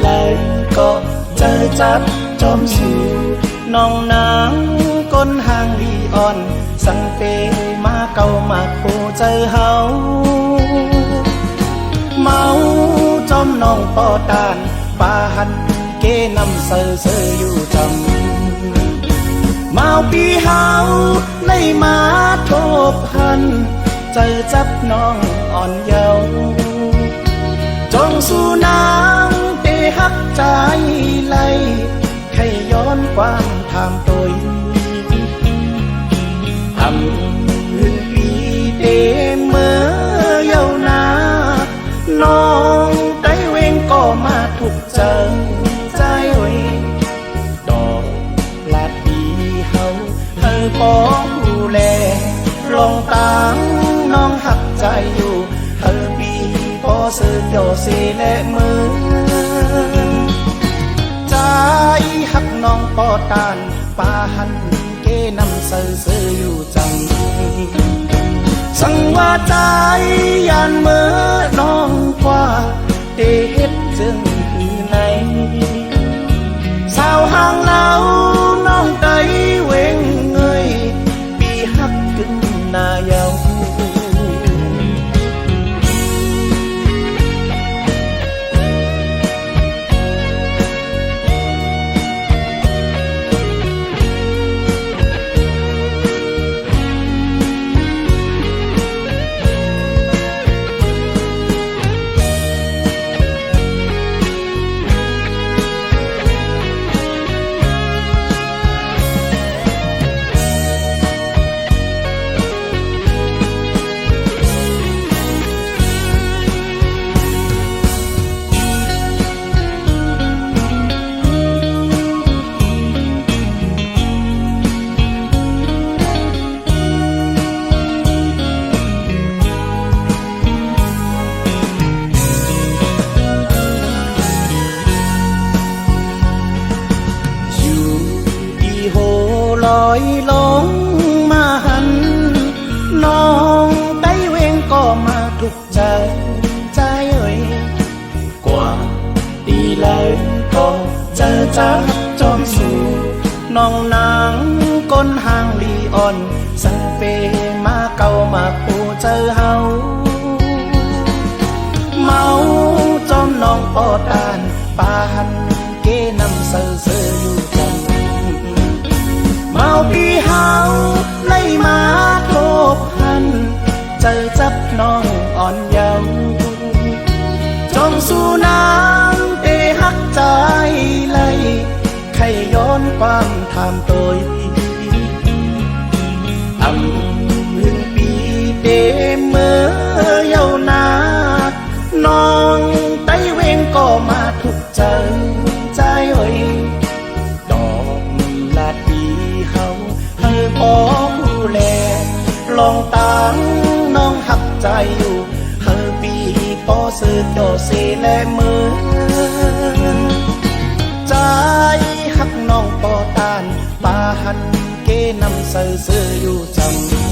เลยก็เจอจับจอมสู่น้องนางก้นห่างลีอ่อนสังเปมาเก่ามาโคเจอเฮาเมาจอมน้องปอตานปาหันเกนำเซอเซออยู่จำเมาปีเฮาในมาทบหันเจอจับน้องอ่อนเยาว์จงสู่นางเตหักใจไหลให้ย้อนความถามตัวทำหืนปีเตเมื่อเยาวนานน้องได้เวงก็มาถูกเจอใจเวดอกลาดปีเฮาเธอปองดูแลลองตามน้องหักใจอยู่เธอปีพอเสือโยเสและมือใจหักน้องปอตานปาหันเกนำเสือเสืออยู่จังสังว่าใจยันเมื่อน้องกว่าเตเฮ็ดจึงคือในสาวห่างเราน้องได้เวงเงยปีหักกึ่งนายาวลอยลงมาหันน้องได้เวงก็มาถูกใจใจเอ่ยกว่าดีเลยก็เจอจับจอมสู่น้องนางก้นห่างลีอ่อนสังเปมาเก่ามาปูเจอเฮาเมาจอมน้องปอตานปาหันเกนำเสือเสืออยู่จังเมาปีเฮาไล่มาทบหันเจอจับน้องอ่อนเยาว์จงสู่นางเตหักใจไหลใครย้อนความถามตัวอำหืนปีเตเมื่อเยาวนานน้องไต้เวงก็มาถูกเจอใจเอ่ยดอกลาดปีเฮาเธอพอผู้แลลองตามน้องหักใจอยู่เธอปีพอสืบโดเสและมือใจหักน้องปอตานปาหันเกนำเสือเสืออยู่จำ